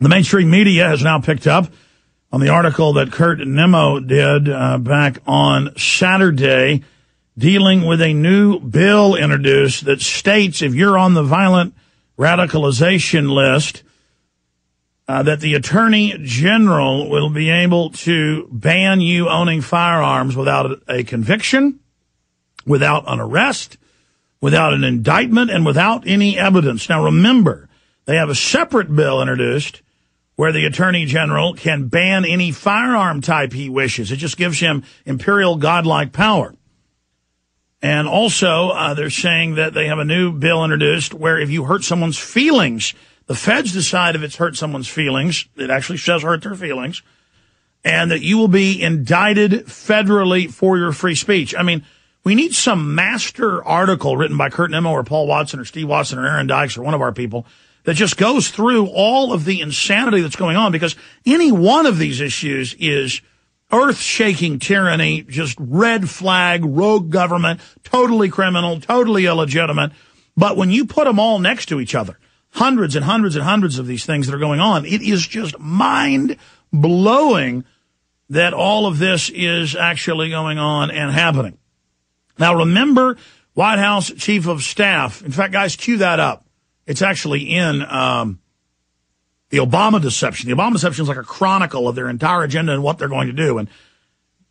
The mainstream media has now picked up on the article that Kurt Nemo did back on Saturday, dealing with a new bill introduced that states if you're on the violent radicalization list, that the Attorney General will be able to ban you owning firearms without a conviction, without an arrest, without an indictment, and without any evidence. Now, remember, they have a separate bill introduced where the Attorney General can ban any firearm type he wishes. It just gives him imperial godlike power. And also, they're saying that they have a new bill introduced where if you hurt someone's feelings, the feds decide if it's hurt someone's feelings. It actually says hurt their feelings. And that you will be indicted federally for your free speech. I mean, we need some master article written by Kurt Nemo or Paul Watson or Steve Watson or Aaron Dykes or one of our people that just goes through all of the insanity that's going on, because any one of these issues is earth-shaking tyranny, just red flag, rogue government, totally criminal, totally illegitimate. But when you put them all next to each other, hundreds and hundreds and hundreds of these things that are going on, it is just mind-blowing that all of this is actually going on and happening. Now, remember White House Chief of Staff. In fact, guys, cue that up. It's actually in the Obama deception. The Obama deception is like a chronicle of their entire agenda and what they're going to do. And,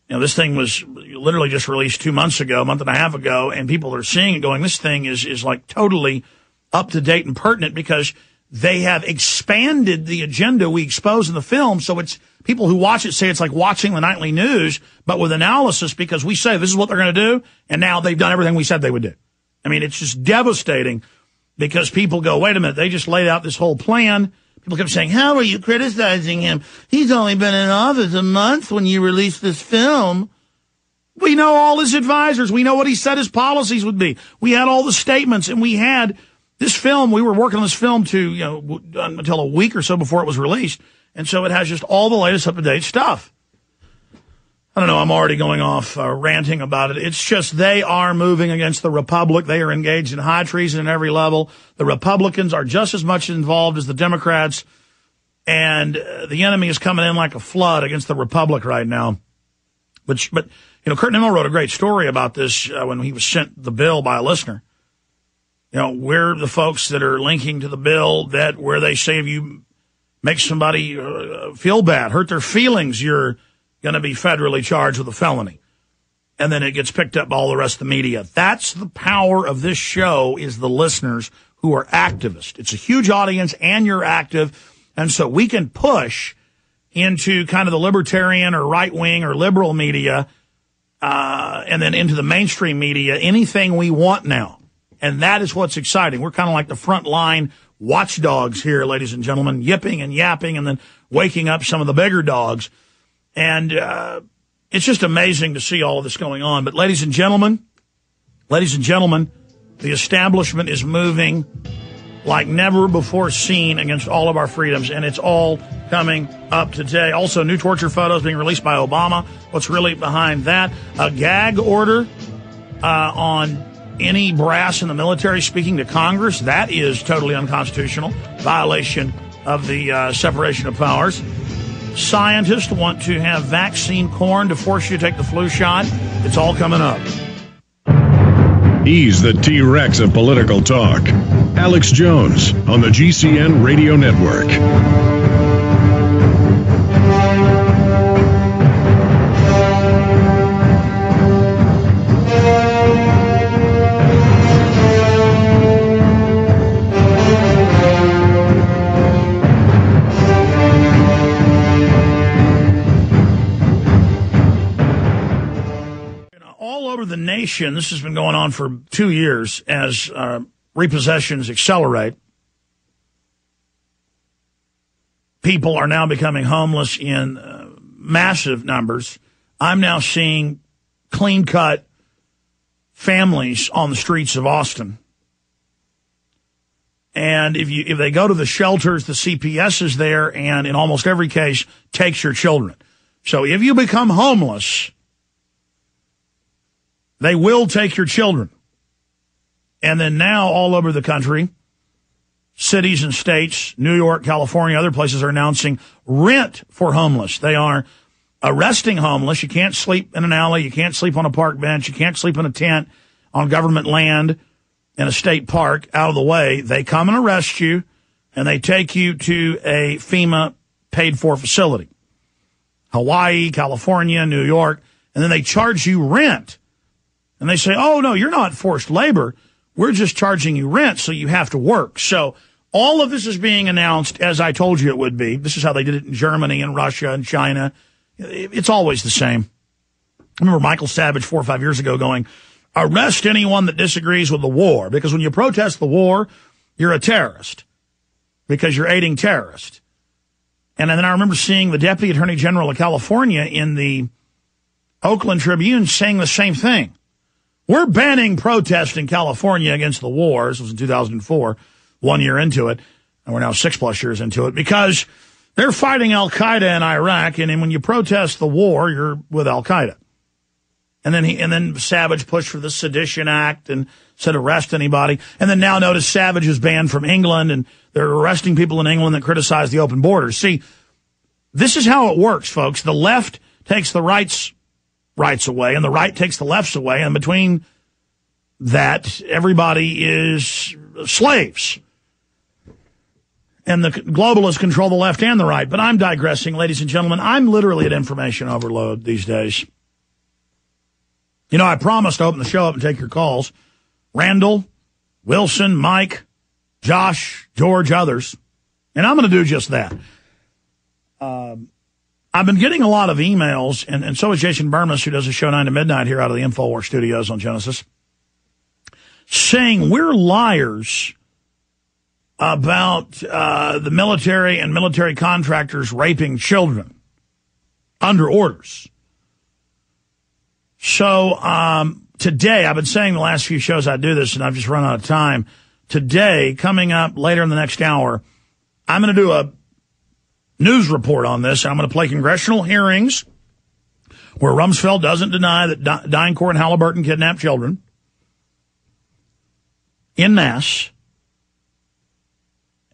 you know, this thing was literally just released 2 months ago, a month and a half ago, and people are seeing it going, this thing is like totally up to date and pertinent because they have expanded the agenda we expose in the film. So it's people who watch it say it's like watching the nightly news, but with analysis, because we say this is what they're going to do. And now they've done everything we said they would do. I mean, it's just devastating because people go, wait a minute, they just laid out this whole plan. People kept saying, how are you criticizing him? He's only been in office a month when you released this film. We know all his advisors. We know what he said his policies would be. We had all the statements, and we had this film. We were working on this film until a week or so before it was released. And so it has just all the latest up-to-date stuff. I don't know. I'm already going off ranting about it. It's just they are moving against the Republic. They are engaged in high treason at every level. The Republicans are just as much involved as the Democrats. And the enemy is coming in like a flood against the Republic right now. But you know, Kurt Nemo wrote a great story about this when he was sent the bill by a listener. You know, we're the folks that are linking to the bill that where they say if you make somebody feel bad, hurt their feelings, you're going to be federally charged with a felony. And then it gets picked up by all the rest of the media. That's the power of this show, is the listeners who are activists. It's a huge audience, and you're active. And so we can push into kind of the libertarian or right-wing or liberal media, and then into the mainstream media, anything we want now. And that is what's exciting. We're kind of like the front line watchdogs here, ladies and gentlemen, yipping and yapping and then waking up some of the bigger dogs. And it's just amazing to see all of this going on. But ladies and gentlemen, the establishment is moving like never before seen against all of our freedoms, and it's all coming up today. Also, new torture photos being released by Obama. What's really behind that? A gag order on any brass in the military speaking to Congress. That is totally unconstitutional. Violation of the separation of powers. Scientists want to have vaccine corn to force you to take the flu shot. It's all coming up. He's the T-Rex of political talk. Alex Jones on the GCN Radio Network. The nation, this has been going on for 2 years as repossessions accelerate. People are now becoming homeless in massive numbers. I'm now seeing clean-cut families on the streets of Austin. And if they go to the shelters, the CPS is there, and in almost every case, takes your children. So if you become homeless, they will take your children. And then now all over the country, cities and states, New York, California, other places are announcing rent for homeless. They are arresting homeless. You can't sleep in an alley. You can't sleep on a park bench. You can't sleep in a tent on government land in a state park out of the way. They come and arrest you, and they take you to a FEMA paid-for facility. Hawaii, California, New York, and then they charge you rent. And they say, oh, no, you're not forced labor. We're just charging you rent, so you have to work. So all of this is being announced as I told you it would be. This is how they did it in Germany and Russia and China. It's always the same. I remember Michael Savage 4 or 5 years ago going, arrest anyone that disagrees with the war, because when you protest the war, you're a terrorist because you're aiding terrorists. And then I remember seeing the Deputy Attorney General of California in the Oakland Tribune saying the same thing. We're banning protest in California against the war. This was in 2004, 1 year into it, and we're now 6+ years into it, because they're fighting Al-Qaeda in Iraq, and when you protest the war, you're with Al-Qaeda. And then Savage pushed for the Sedition Act and said arrest anybody. And then now notice Savage is banned from England, and they're arresting people in England that criticize the open borders. See, this is how it works, folks. The left takes the rights away, and the right takes the lefts away, and between that, everybody is slaves. And the globalists control the left and the right. But I'm digressing, ladies and gentlemen. I'm literally at information overload these days. You know, I promised to open the show up and take your calls. Randall, Wilson, Mike, Josh, George, others. And I'm going to do just that. I've been getting a lot of emails, and so is Jason Burmas, who does a show 9 to midnight here out of the Infowarrior studios on Genesis, saying we're liars about the military and military contractors raping children under orders. So today, I've been saying the last few shows I do this, and I've just run out of time. Today, coming up later in the next hour, I'm going to do a news report on this. I'm going to play congressional hearings where Rumsfeld doesn't deny that DynCorp and Halliburton kidnapped children en masse.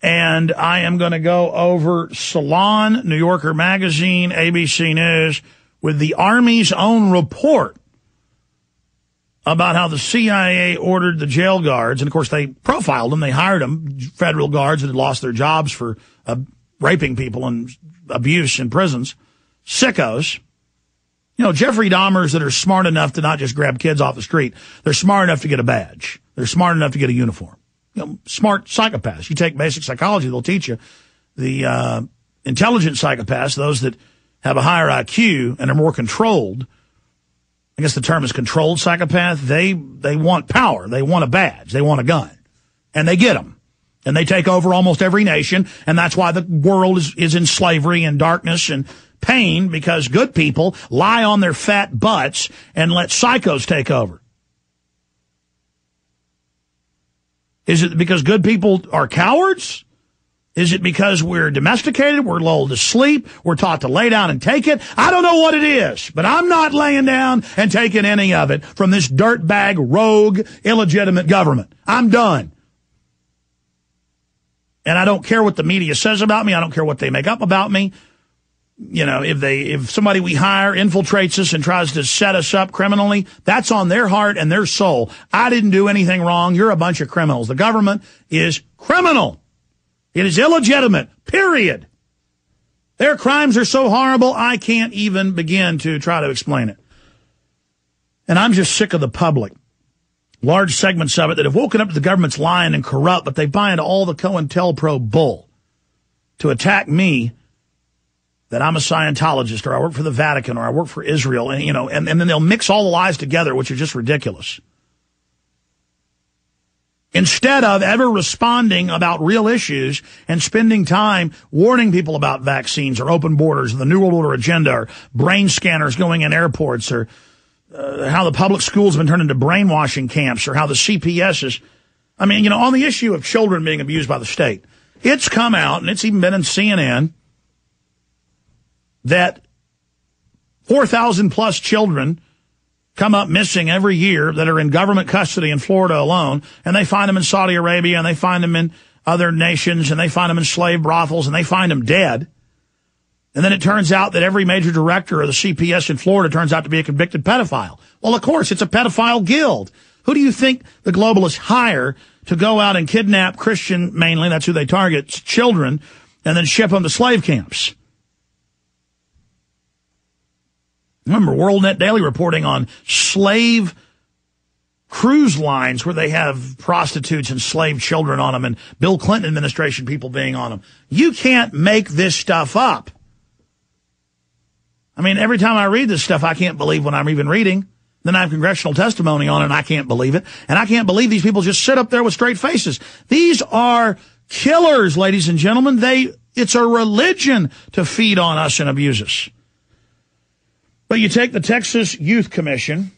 And I am going to go over Salon, New Yorker Magazine, ABC News, with the Army's own report about how the CIA ordered the jail guards. And, of course, they profiled them. They hired them, federal guards that had lost their jobs for raping people and abuse in prisons. Sickos. You know, Jeffrey Dahmers that are smart enough to not just grab kids off the street. They're smart enough to get a badge. They're smart enough to get a uniform. You know, smart psychopaths. You take basic psychology, they'll teach you. The intelligent psychopaths, those that have a higher IQ and are more controlled, I guess the term is controlled psychopath, they want power. They want a badge. They want a gun. And they get them. And they take over almost every nation, and that's why the world is in slavery and darkness and pain, because good people lie on their fat butts and let psychos take over. Is it because good people are cowards? Is it because we're domesticated, we're lulled to sleep, we're taught to lay down and take it? I don't know what it is, but I'm not laying down and taking any of it from this dirtbag, rogue, illegitimate government. I'm done. And I don't care what the media says about me. I don't care what they make up about me. You know, if somebody we hire infiltrates us and tries to set us up criminally, that's on their heart and their soul. I didn't do anything wrong. You're a bunch of criminals. The government is criminal. It is illegitimate, period. Their crimes are so horrible, I can't even begin to try to explain it. And I'm just sick of the public. Large segments of it that have woken up to the government's lying and corrupt, but they buy into all the COINTELPRO bull to attack me that I'm a Scientologist, or I work for the Vatican, or I work for Israel, and, you know, and then they'll mix all the lies together, which are just ridiculous. Instead of ever responding about real issues and spending time warning people about vaccines or open borders or the New World Order agenda or brain scanners going in airports, or how the public schools have been turned into brainwashing camps, or how the CPS is, I mean, you know, on the issue of children being abused by the state, it's come out, and it's even been in CNN, that 4,000 plus children come up missing every year that are in government custody in Florida alone, and they find them in Saudi Arabia, and they find them in other nations, and they find them in slave brothels, and they find them dead. And then it turns out that every major director of the CPS in Florida turns out to be a convicted pedophile. Well, of course, it's a pedophile guild. Who do you think the globalists hire to go out and kidnap Christian, mainly, that's who they target, children, and then ship them to slave camps? Remember, WorldNet Daily reporting on slave cruise lines where they have prostitutes and slave children on them, and Bill Clinton administration people being on them. You can't make this stuff up. I mean, every time I read this stuff, I can't believe what I'm even reading. Then I have congressional testimony on it, and I can't believe it. And I can't believe these people just sit up there with straight faces. These are killers, ladies and gentlemen. It's a religion to feed on us and abuse us. But you take the Texas Youth Commission,